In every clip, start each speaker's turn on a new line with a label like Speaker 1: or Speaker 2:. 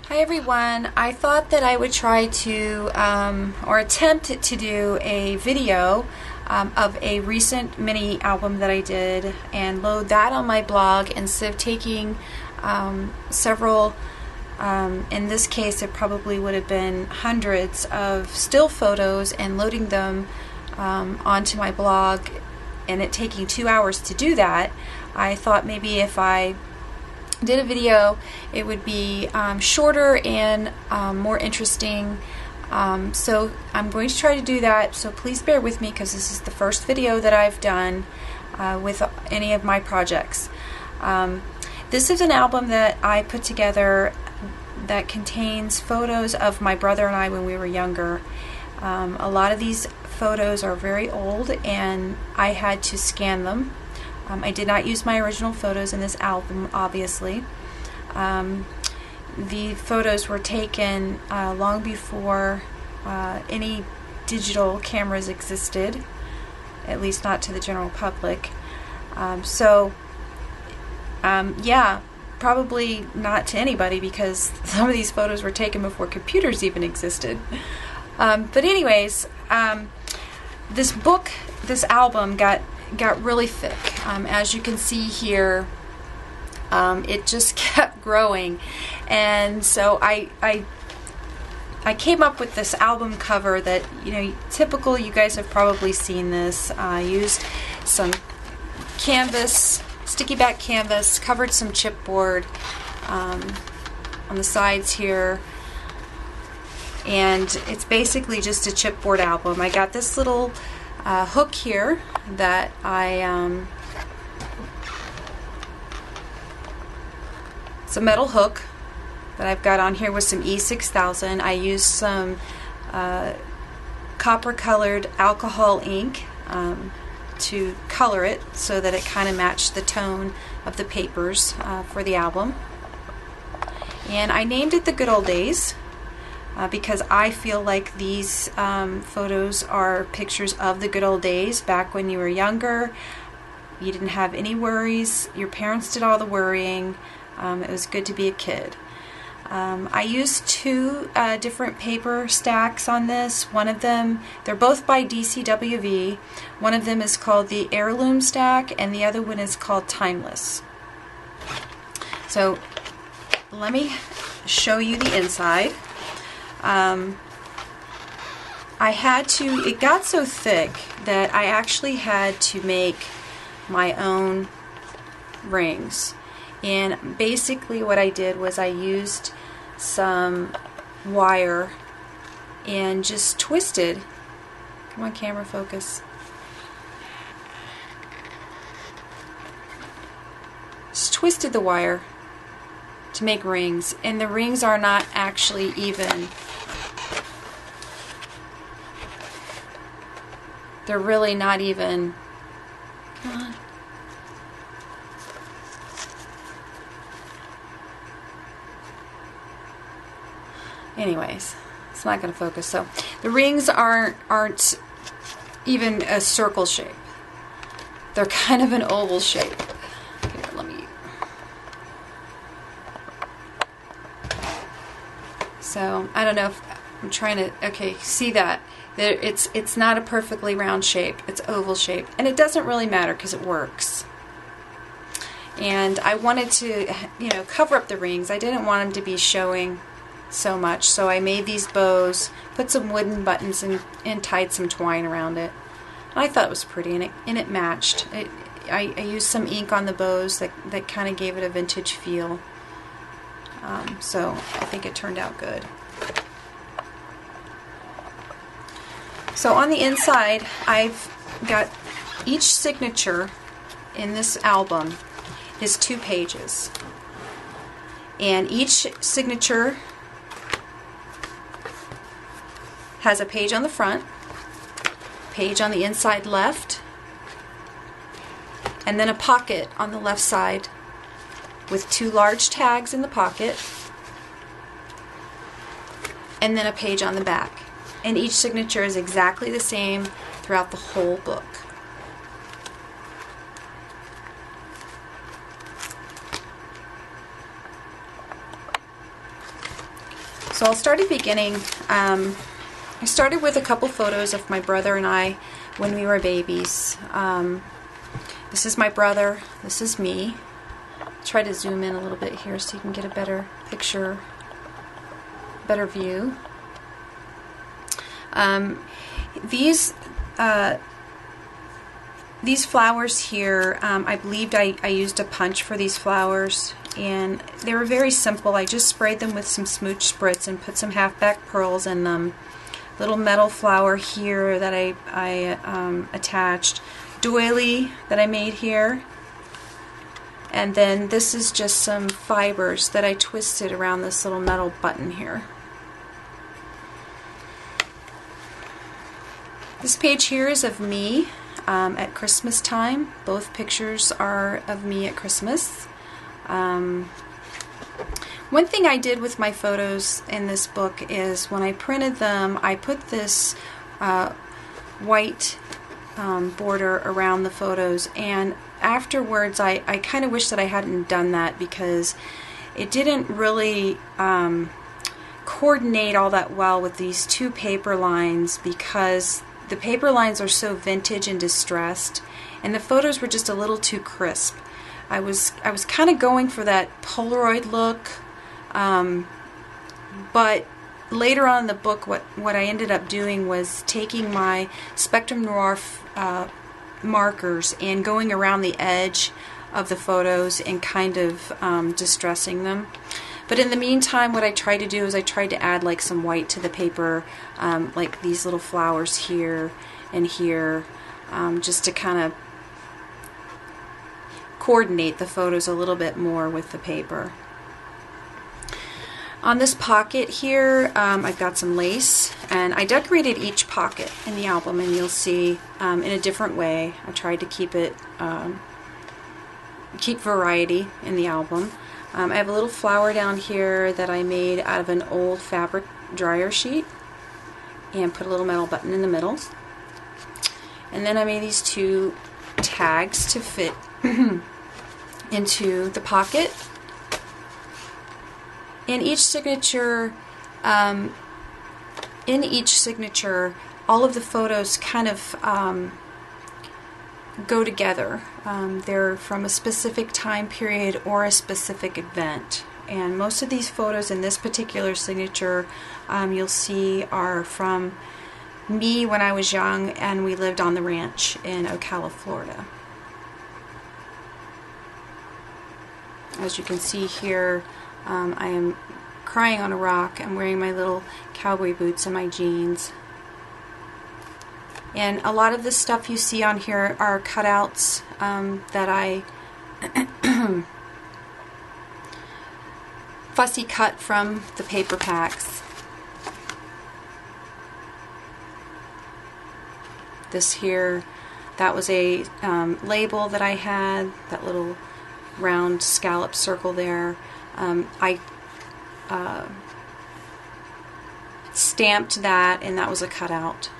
Speaker 1: Hi everyone. I thought that I would try to or attempt to do a video of a recent mini album that I did and load that on my blog instead of taking several, in this case it probably would have been hundreds of still photos and loading them onto my blog and it taking 2 hours to do that. I thought maybe if I did a video it would be shorter and more interesting, so I'm going to try to do that, so please bear with me because this is the first video that I've done with any of my projects. This is an album that I put together that contains photos of my brother and I when we were younger. A lot of these photos are very old and I had to scan them. I did not use my original photos in this album, obviously. The photos were taken long before any digital cameras existed, at least not to the general public. Yeah, probably not to anybody because some of these photos were taken before computers even existed. But anyways, this album got really thick. As you can see here, it just kept growing, and so I came up with this album cover that, you know, typical. You guys have probably seen this. I used some canvas, sticky back canvas, covered some chipboard on the sides here, and it's basically just a chipboard album. I got this little hook here that it's a metal hook that I've got on here with some E6000. I used some copper colored alcohol ink to color it so that it kind of matched the tone of the papers for the album. And I named it The Good Old Days because I feel like these photos are pictures of the good old days back when you were younger. You didn't have any worries. Your parents did all the worrying. It was good to be a kid. I used two different paper stacks on this. One of them, they're both by DCWV. One of them is called the Heirloom Stack and the other one is called Timeless. So let me show you the inside. It got so thick that I actually had to make my own rings. And basically what I did was I used some wire and just twisted. Come on, camera, focus. Just twisted the wire to make rings, and the rings are not actually even. They're really not even. Come on. Anyways, it's not going to focus. So the rings aren't even a circle shape. They're kind of an oval shape. Here, let me. So I don't know if I'm trying to. Okay, see that? It's not a perfectly round shape. It's oval shape, and it doesn't really matter because it works. And I wanted to, you know, cover up the rings. I didn't want them to be showing so much, so I made these bows, put some wooden buttons and tied some twine around it. I thought it was pretty, and it matched. I used some ink on the bows that kind of gave it a vintage feel. So I think it turned out good. So on the inside, I've got each signature in this album is 2 pages, and each signature has a page on the front, page on the inside left, and then a pocket on the left side with 2 large tags in the pocket, and then a page on the back. And each signature is exactly the same throughout the whole book. So I'll start at the beginning. I started with a couple photos of my brother and I when we were babies. This is my brother, this is me. Try to zoom in a little bit here so you can get a better picture, better view. These flowers here, I believed I used a punch for these flowers, and they were very simple. I just sprayed them with some smooch spritz and put some halfback pearls in them. Little metal flower here that I attached. Doily that I made here. And then this is just some fibers that I twisted around this little metal button here. This page here is of me at Christmas time. Both pictures are of me at Christmas. One thing I did with my photos in this book is when I printed them, I put this white border around the photos, and afterwards I kind of wish that I hadn't done that because it didn't really coordinate all that well with these two paper lines, because the paper lines are so vintage and distressed, and the photos were just a little too crisp. I was kind of going for that Polaroid look, but later on in the book, what I ended up doing was taking my Spectrum Noir markers and going around the edge of the photos and kind of distressing them. But in the meantime, what I tried to do is I tried to add like some white to the paper, like these little flowers here and here, just to kind of coordinate the photos a little bit more with the paper. On this pocket here, I've got some lace, and I decorated each pocket in the album, and you'll see in a different way. I tried to keep it, keep variety in the album. I have a little flower down here that I made out of an old fabric dryer sheet, and put a little metal button in the middle. And then I made these two tags to fit into the pocket. In each signature, all of the photos kind of go together. They're from a specific time period or a specific event. And most of these photos in this particular signature, you'll see, are from me when I was young and we lived on the ranch in Ocala, Florida. As you can see here, I am crying on a rock. I'm wearing my little cowboy boots and my jeans. And a lot of the stuff you see on here are cutouts that I fussy cut from the paper packs. This here, that was a label that I had, that little round scallop circle there. I stamped that, and that was a cutout.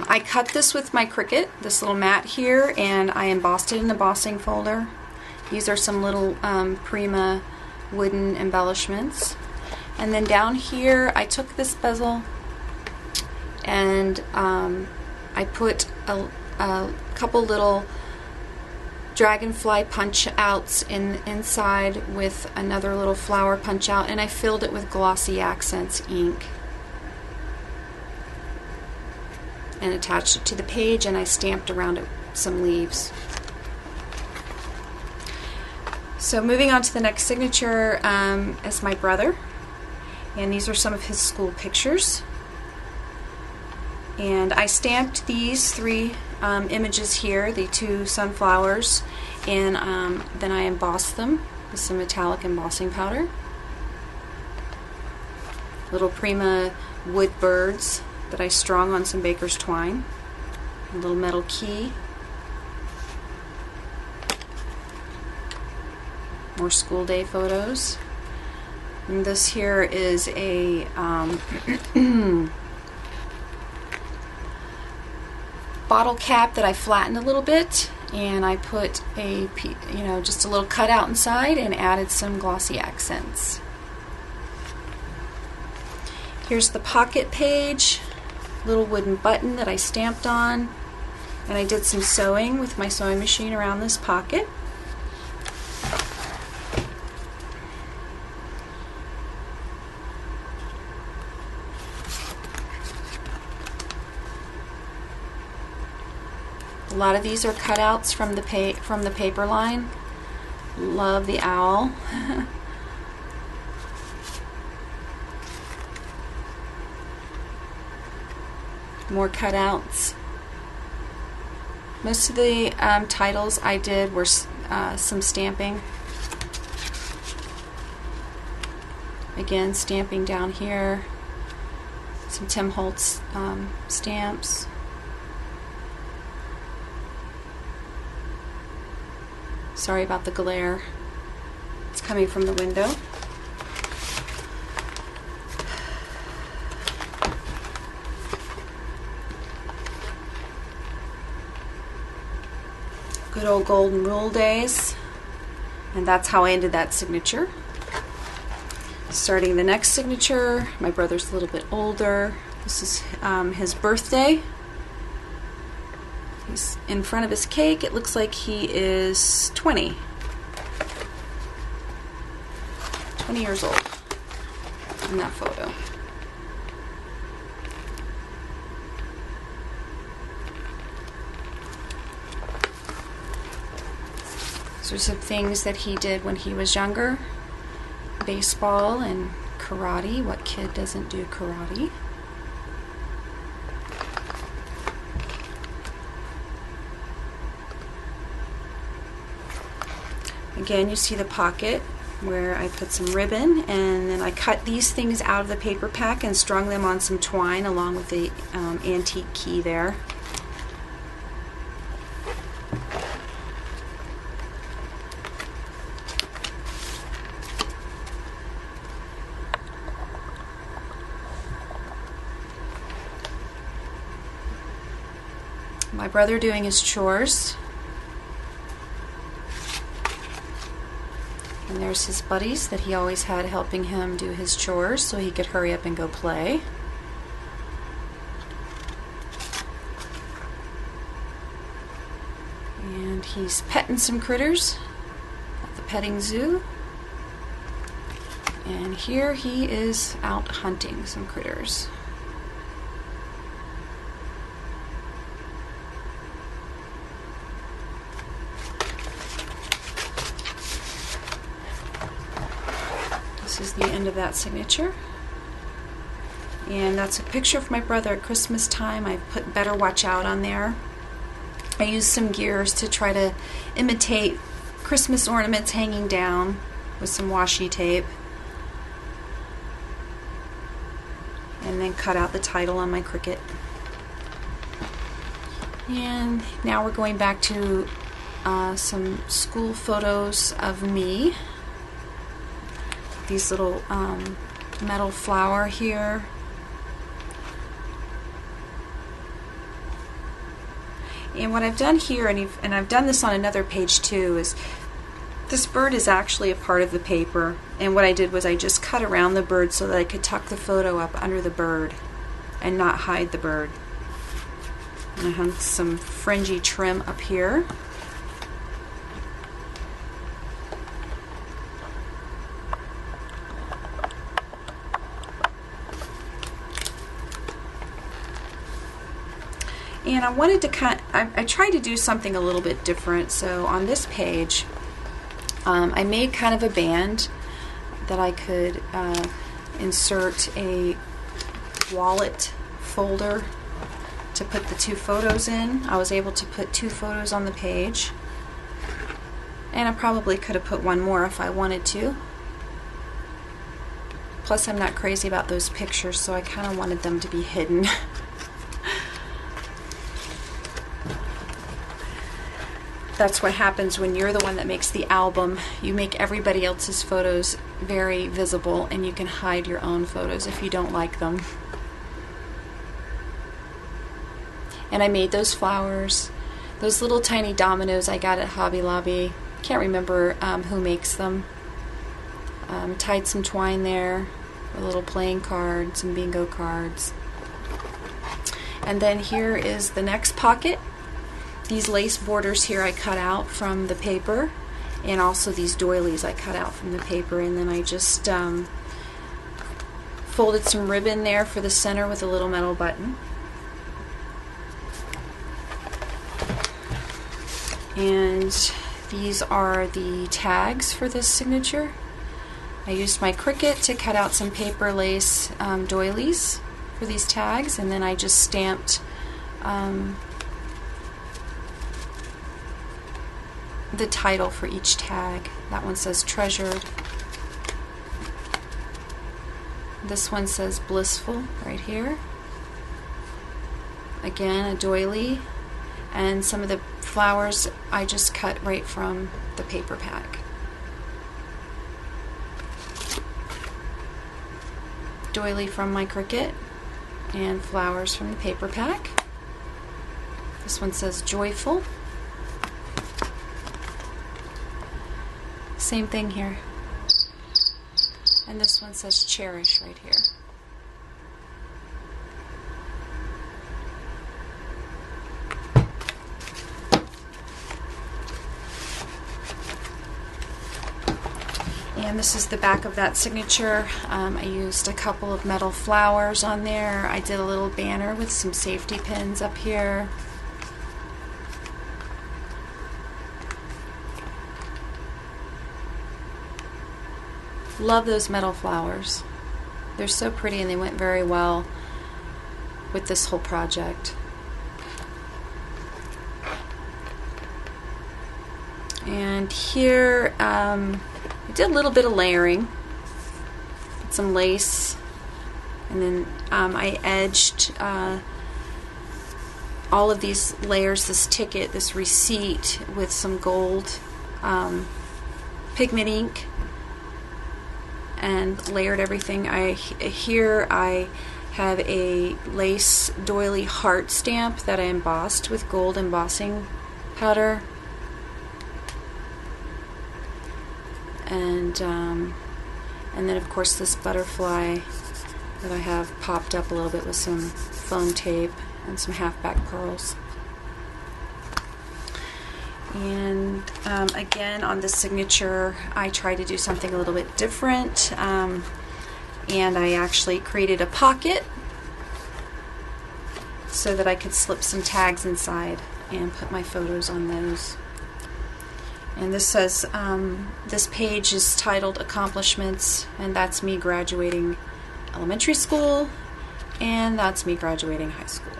Speaker 1: I cut this with my Cricut, this little mat here, and I embossed it in the embossing folder. These are some little Prima wooden embellishments. And then down here I took this bezel and I put a couple little dragonfly punch outs inside with another little flower punch out, and I filled it with Glossy Accents ink and attached it to the page, and I stamped around it some leaves. So moving on to the next signature is my brother, and these are some of his school pictures. And I stamped these three images here, the two sunflowers, and then I embossed them with some metallic embossing powder. Little Prima wood birds that I strung on some baker's twine. A little metal key. More school day photos. And this here is a bottle cap that I flattened a little bit, and I put just a little cutout inside and added some glossy accents. Here's the pocket page, little wooden button that I stamped on, and I did some sewing with my sewing machine around this pocket. A lot of these are cutouts from the paper line. Love the owl. More cutouts. Most of the titles I did were some stamping. Again, stamping down here. Some Tim Holtz stamps. Sorry about the glare. It's coming from the window. Good old golden rule days. And that's how I ended that signature. Starting the next signature, my brother's a little bit older. This is his birthday. He's in front of his cake. It looks like he is 20. 20 years old in that photo. These are some things that he did when he was younger. Baseball and karate. What kid doesn't do karate? Again, you see the pocket where I put some ribbon, and then I cut these things out of the paper pack and strung them on some twine along with the antique key there. My brother doing his chores. And there's his buddies that he always had helping him do his chores so he could hurry up and go play. And he's petting some critters at the petting zoo. And here he is out hunting some critters. This is the end of that signature. And that's a picture of my brother at Christmas time. I put Better Watch Out on there. I used some gears to try to imitate Christmas ornaments hanging down with some washi tape. And then cut out the title on my Cricut. And now we're going back to some school photos of me. These little metal flower here. And what I've done here, and I've done this on another page too, is this bird is actually a part of the paper. And what I did was I just cut around the bird so that I could tuck the photo up under the bird and not hide the bird. And I hung some fringy trim up here. And I wanted to I tried to do something a little bit different. So on this page, I made kind of a band that I could insert a wallet folder to put the two photos in. I was able to put two photos on the page. And I probably could have put one more if I wanted to. Plus, I'm not crazy about those pictures, so I kind of wanted them to be hidden. That's what happens when you're the one that makes the album. You make everybody else's photos very visible, and you can hide your own photos if you don't like them. And I made those flowers, those little tiny dominoes I got at Hobby Lobby. Can't remember who makes them. Tied some twine there, a little playing card, some bingo cards. And then here is the next pocket. These lace borders here I cut out from the paper, and also these doilies I cut out from the paper, and then I just folded some ribbon there for the center with a little metal button. And these are the tags for this signature. I used my Cricut to cut out some paper lace doilies for these tags, and then I just stamped the title for each tag. That one says Treasured. This one says Blissful right here. Again, a doily. And some of the flowers I just cut right from the paper pack. Doily from my Cricut and flowers from the paper pack. This one says Joyful. Same thing here. And this one says Cherish right here. And this is the back of that signature. I used a couple of metal flowers on there. I did a little banner with some safety pins up here. Love those metal flowers. They're so pretty, and they went very well with this whole project. And here I did a little bit of layering, put some lace, and then I edged all of these layers, this ticket, this receipt, with some gold pigment ink, and layered everything. Here I have a lace doily heart stamp that I embossed with gold embossing powder. And then of course this butterfly that I have popped up a little bit with some foam tape and some halfback pearls. And again, on the signature I tried to do something a little bit different, and I actually created a pocket so that I could slip some tags inside and put my photos on those. And this says, this page is titled Accomplishments, and that's me graduating elementary school, and that's me graduating high school.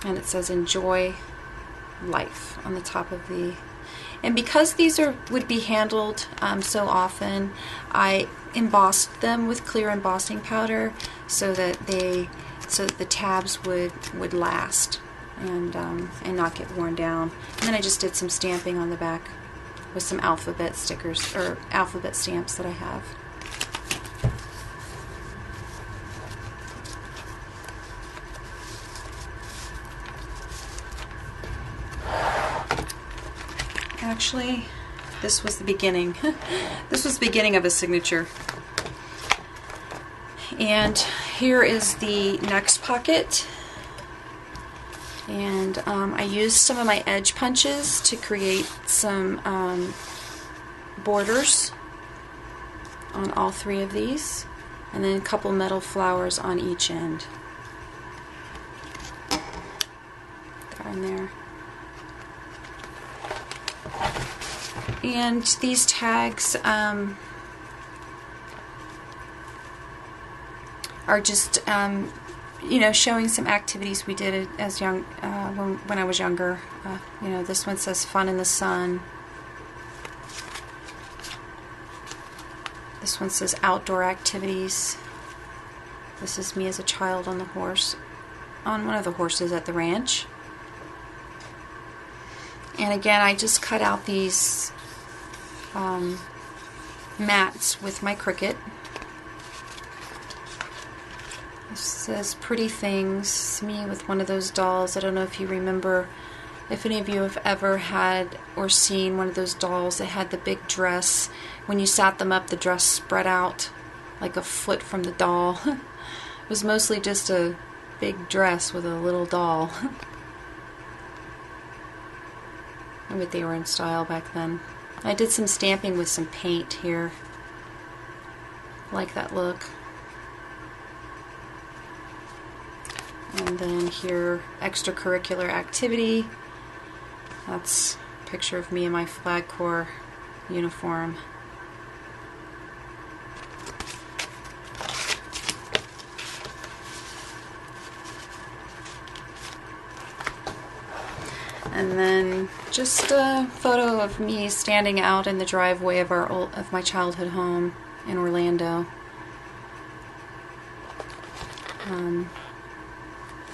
Speaker 1: And it says Enjoy Life on the top of the... And because these would be handled so often, I embossed them with clear embossing powder so that the tabs would last and not get worn down. And then I just did some stamping on the back with some alphabet stickers, or alphabet stamps that I have. Actually, this was the beginning. This was the beginning of a signature. And here is the next pocket. And I used some of my edge punches to create some borders on all three of these, and then a couple metal flowers on each end. There and there. And these tags are just you know, showing some activities we did as young when I was younger. You know, this one says fun in the sun. This one says outdoor activities. This is me as a child on the horse, on one of the horses at the ranch. And again, I just cut out these mats with my Cricut. This says pretty things. Me with one of those dolls. I don't know if you remember, if any of you have ever had or seen one of those dolls that had the big dress. When you sat them up, the dress spread out like a foot from the doll. It was mostly just a big dress with a little doll. I bet they were in style back then. I did some stamping with some paint here. I like that look. And then here, extracurricular activity. That's a picture of me in my Flag Corps uniform. And then just a photo of me standing out in the driveway of my childhood home in Orlando.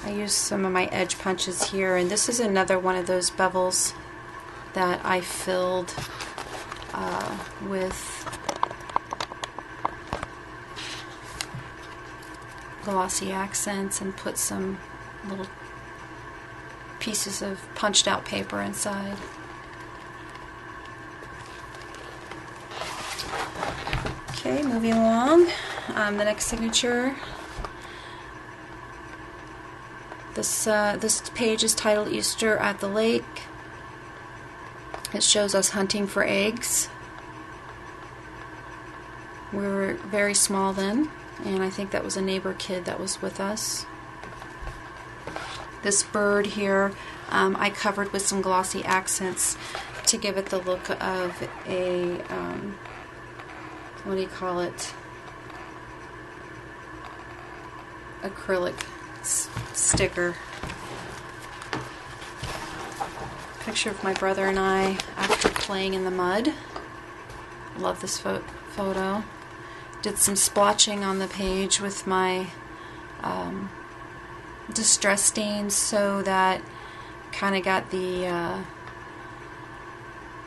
Speaker 1: I used some of my edge punches here, and this is another one of those bevels that I filled with glossy accents and put some little pieces of punched out paper inside. Okay, moving along. The next signature. This page is titled Easter at the Lake. It shows us hunting for eggs. We were very small then, and I think that was a neighbor kid that was with us. This bird here, I covered with some glossy accents to give it the look of a, what do you call it? Acrylic sticker. Picture of my brother and I after playing in the mud. Love this photo. Did some splotching on the page with my distress stains, so that kind of got the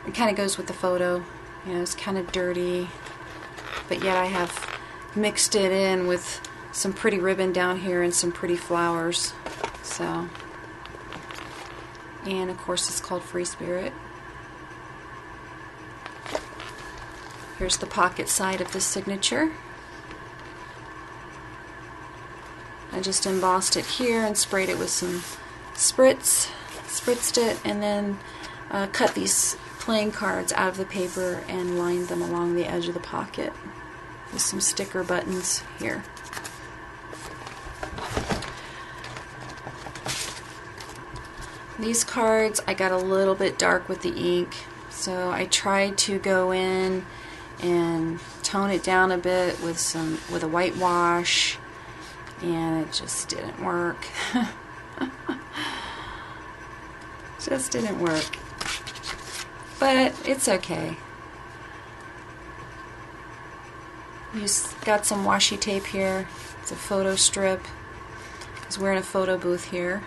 Speaker 1: it kind of goes with the photo. You know, it's kind of dirty, but yet I have mixed it in with some pretty ribbon down here and some pretty flowers. So, and of course it's called Free Spirit. Here's the pocket side of this signature. I just embossed it here and sprayed it with some spritzed it, and then cut these playing cards out of the paper and lined them along the edge of the pocket with some sticker buttons here. These cards I got a little bit dark with the ink, so I tried to go in and tone it down a bit with a whitewash, and it just didn't work. Just didn't work. But it's okay. Got some washi tape here. It's a photo strip, because we're in a photo booth here.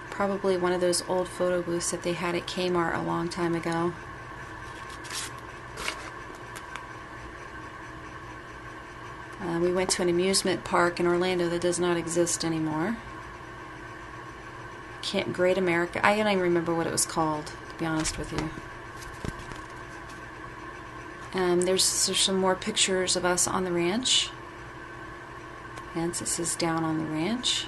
Speaker 1: Probably one of those old photo booths that they had at Kmart a long time ago. We went to an amusement park in Orlando that does not exist anymore. Great America. I don't even remember what it was called, to be honest with you. There's some more pictures of us on the ranch. Hence, this is down on the ranch.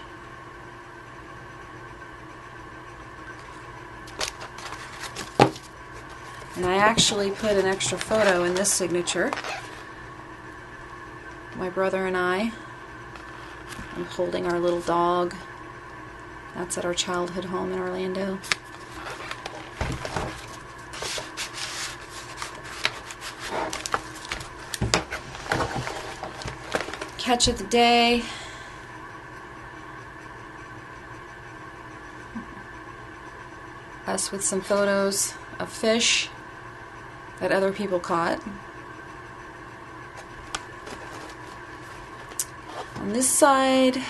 Speaker 1: And I actually put an extra photo in this signature. My brother and I. I'm holding our little dog. That's at our childhood home in Orlando. catch of the day. Us with some photos of fish that other people caught. On this side,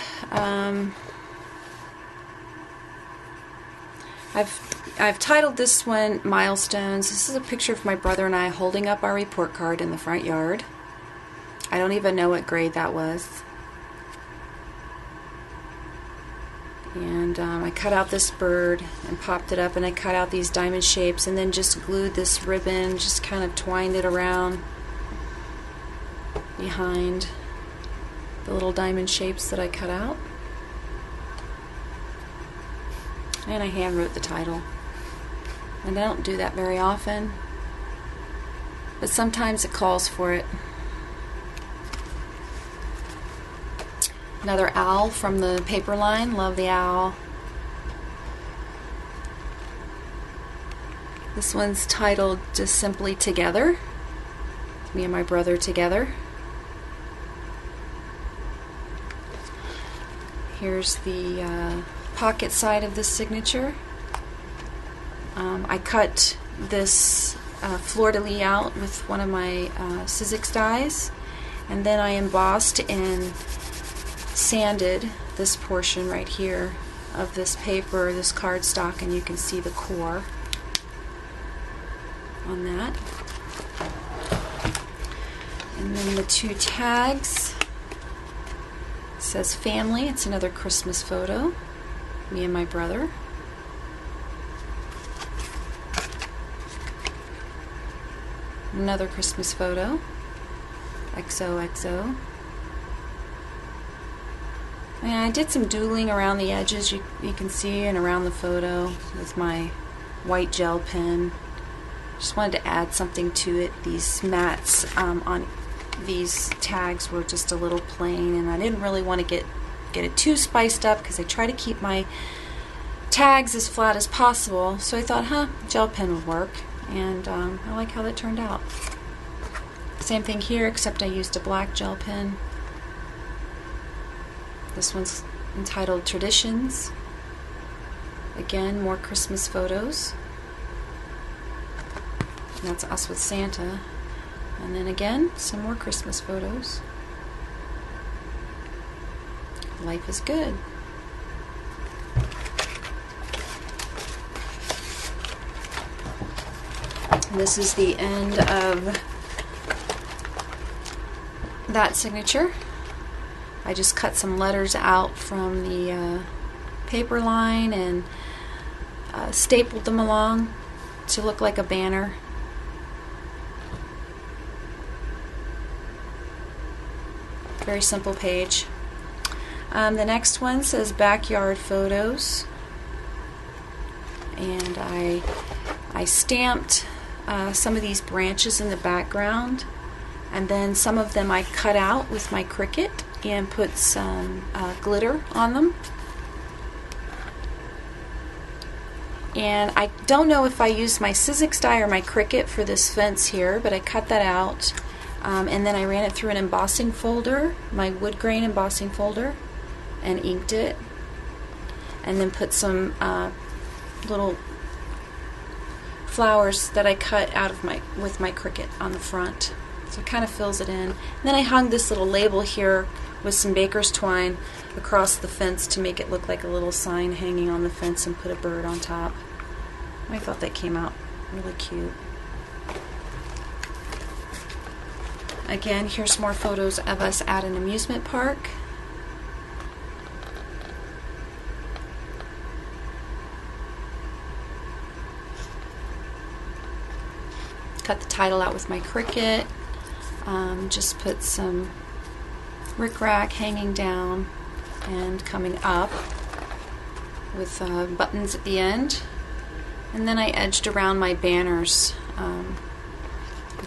Speaker 1: I've titled this one Milestones. This is a picture of my brother and I holding up our report card in the front yard. I don't even know what grade that was. And I cut out this bird and popped it up, and I cut out these diamond shapes and then just glued this ribbon, just kind of twined it around behind the little diamond shapes that I cut out. And I hand wrote the title. And I don't do that very often, but sometimes it calls for it. Another owl from the paper line. Love the owl. This one's titled just simply Together. Me and my brother together. Here's the pocket side of this signature. I cut this fleur-de-lis out with one of my Sizzix dies, and then I embossed and sanded this portion right here of this paper, this cardstock, and you can see the core on that. And then the two tags. It says family. It's another Christmas photo. Me and my brother. Another Christmas photo. XOXO. And I did some doodling around the edges, you can see, and around the photo with my white gel pen. Just wanted to add something to it. These mats on these tags were just a little plain, and I didn't really want to get it too spiced up because I try to keep my tags as flat as possible. So I thought, gel pen would work, and I like how that turned out. Same thing here, except I used a black gel pen. This one's entitled Traditions. Again, more Christmas photos. And that's us with Santa. And then again, some more Christmas photos. Life is good. And this is the end of that signature. I just cut some letters out from the paper line and stapled them along to look like a banner. Very simple page. The next one says Backyard Photos, and I stamped some of these branches in the background, and then some of them I cut out with my Cricut and put some glitter on them. And I don't know if I used my Sizzix die or my Cricut for this fence here, but I cut that out, and then I ran it through an embossing folder, my wood grain embossing folder, and inked it, and then put some little flowers that I cut out of with my Cricut on the front. So it kind of fills it in. And then I hung this little label here with some baker's twine across the fence to make it look like a little sign hanging on the fence, and put a bird on top. I thought that came out really cute. Again, here's more photos of us at an amusement park. Cut the title out with my Cricut. Just put some rickrack hanging down and coming up with buttons at the end. And then I edged around my banners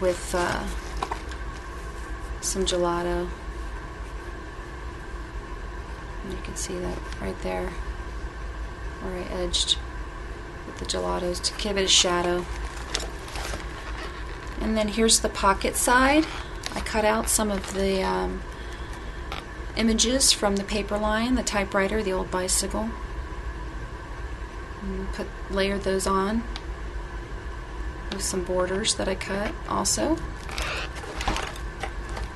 Speaker 1: with some gelato. And you can see that right there where I edged with the gelatos to give it a shadow. And then here's the pocket side. I cut out some of the images from the Paperline, the typewriter, the old bicycle. And layered those on with some borders that I cut also.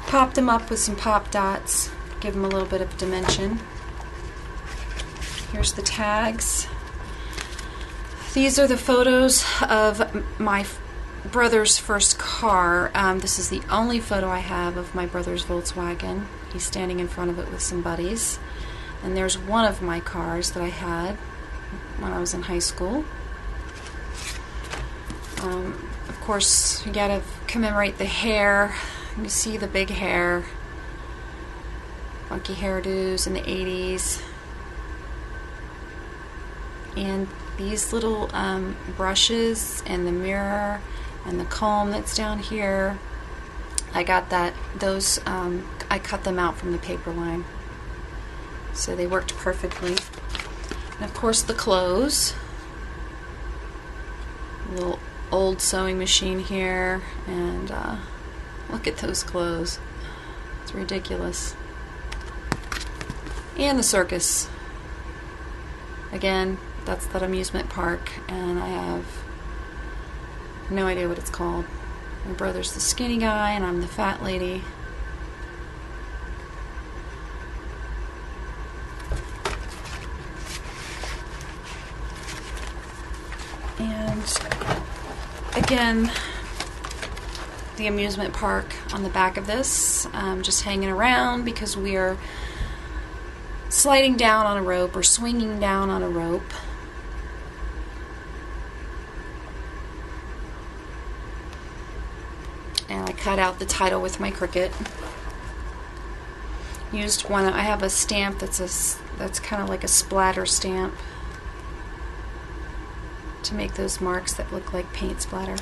Speaker 1: Popped them up with some pop dots, give them a little bit of dimension. Here's the tags. These are the photos of my brother's first car. This is the only photo I have of my brother's Volkswagen. He's standing in front of it with some buddies. And there's one of my cars that I had when I was in high school. Of course, you gotta commemorate the hair. You see the big hair. Funky hairdos in the 80s. And these little brushes and the mirror and the comb that's down here, I got those, I cut them out from the Paperline. So they worked perfectly. And of course the clothes. A little old sewing machine here, and look at those clothes. It's ridiculous. And the circus. Again, that's that amusement park, and I have no idea what it's called. My brother's the skinny guy, and I'm the fat lady. And again, the amusement park on the back of this, just hanging around because we are sliding down on a rope or swinging down on a rope. And I cut out the title with my Cricut. Used one. I have a stamp that's kind of like a splatter stamp to make those marks that look like paint splatter.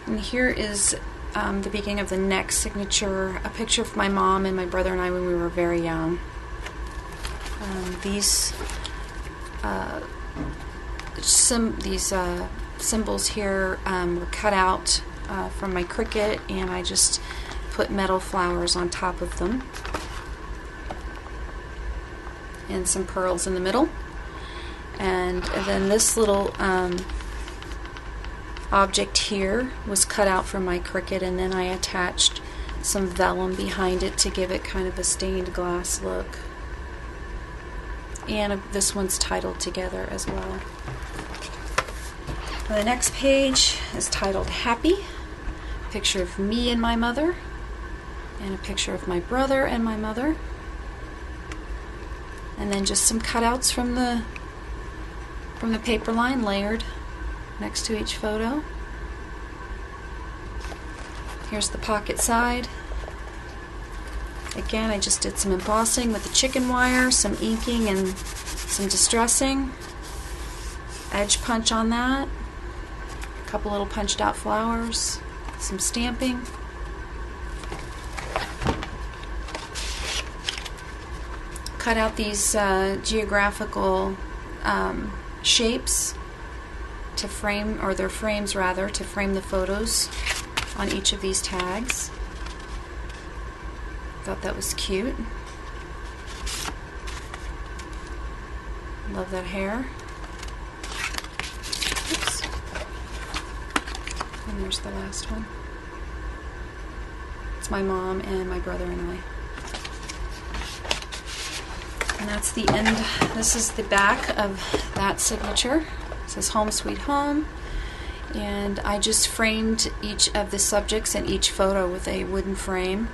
Speaker 1: And here is the beginning of the next signature, a picture of my mom and my brother and I when we were very young. These symbols here were cut out from my Cricut, and I just put metal flowers on top of them and some pearls in the middle. And then this little object here was cut out from my Cricut, and then I attached some vellum behind it to give it kind of a stained glass look. And this one's titled together as well. The next page is titled Happy. A picture of me and my mother, and a picture of my brother and my mother. And then just some cutouts from the Paperline layered next to each photo. Here's the pocket side. Again, I just did some embossing with the chicken wire, some inking and some distressing. Edge punch on that. A couple little punched out flowers. Some stamping. Cut out these geographical shapes to frame, or their frames rather, to frame the photos on each of these tags. Thought that was cute. Love that hair. Oops. And there's the last one. It's my mom and my brother and I. And that's the end. This is the back of that signature. It says Home Sweet Home. And I just framed each of the subjects in each photo with a wooden frame.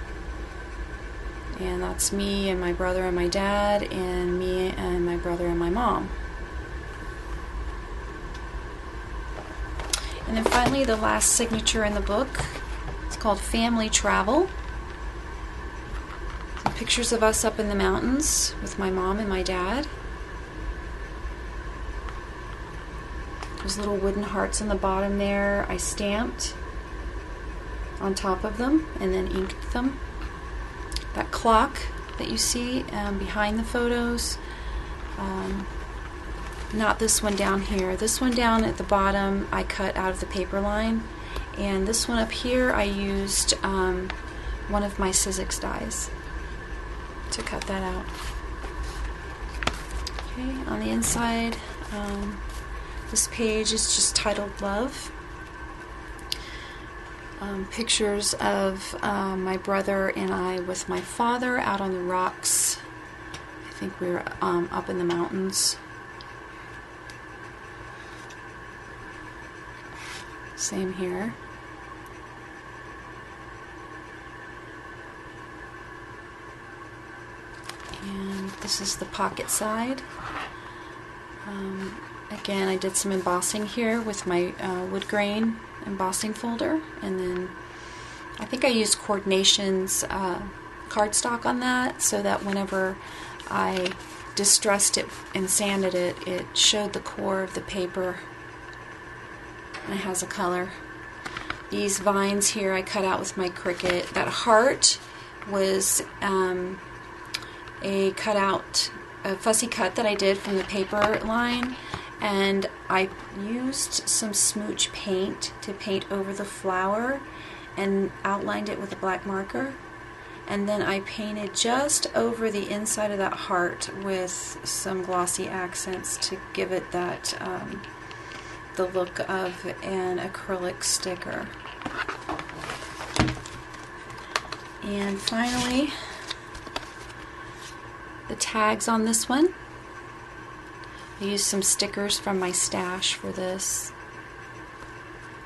Speaker 1: And that's me and my brother and my dad, and me and my brother and my mom. And then finally, the last signature in the book. It's called Family Travel. Some pictures of us up in the mountains with my mom and my dad. There's little wooden hearts on the bottom there. I stamped on top of them and then inked them. That clock that you see behind the photos, not this one down here. This one down at the bottom I cut out of the Paperline, and this one up here I used one of my Sizzix dies. to cut that out. Okay, on the inside, this page is just titled Love. Pictures of my brother and I with my father out on the rocks. I think we were up in the mountains. Same here. And this is the pocket side. Again, I did some embossing here with my wood grain embossing folder, and then I think I used Coordinations cardstock on that, so that whenever I distressed it and sanded it, it showed the core of the paper and it has a color. These vines here I cut out with my Cricut. That heart was a fussy cut that I did from the paper line, and I used some smooch paint to paint over the flower and outlined it with a black marker, and then I painted just over the inside of that heart with some glossy accents to give it that the look of an acrylic sticker. And finally, the tags on this one. I used some stickers from my stash for this.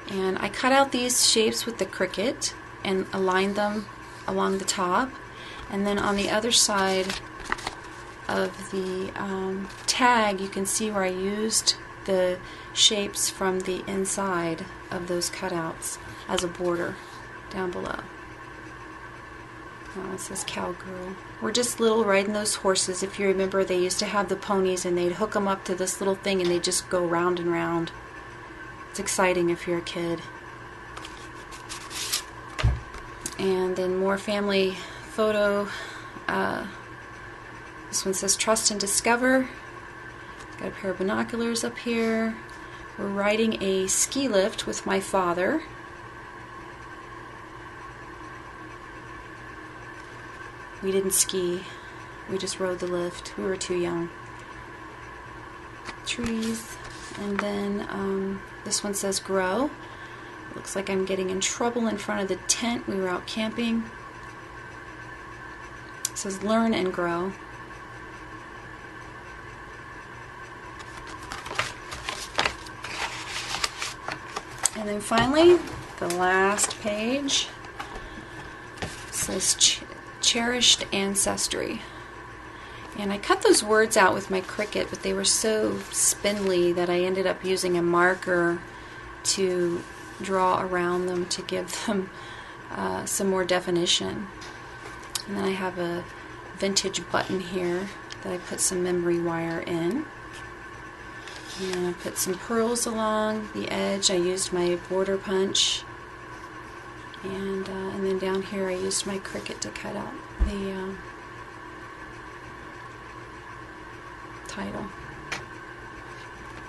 Speaker 1: And I cut out these shapes with the Cricut and aligned them along the top. And then on the other side of the tag, you can see where I used the shapes from the inside of those cutouts as a border down below. Oh, it says cowgirl. We're just little riding those horses. If you remember, they used to have the ponies and they'd hook them up to this little thing and they just go round and round. It's exciting if you're a kid. And then more family photo. This one says Trust and Discover. Got a pair of binoculars up here. We're riding a ski lift with my father. We didn't ski, we just rode the lift. We were too young. Trees, and then this one says Grow. It looks like I'm getting in trouble in front of the tent. We were out camping. It says Learn and Grow. And then finally, the last page says Cherished Ancestry. And I cut those words out with my Cricut, but they were so spindly that I ended up using a marker to draw around them to give them some more definition. And then I have a vintage button here that I put some memory wire in. And I put some pearls along the edge. I used my border punch. And then down here I used my Cricut to cut out the title.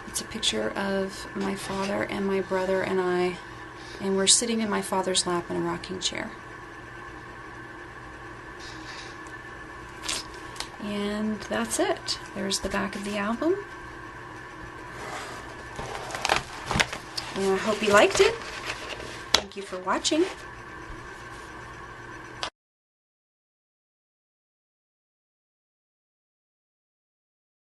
Speaker 1: It's a picture of my father and my brother and I, and we're sitting in my father's lap in a rocking chair. And that's it. There's the back of the album. And I hope you liked it. Thank you for watching.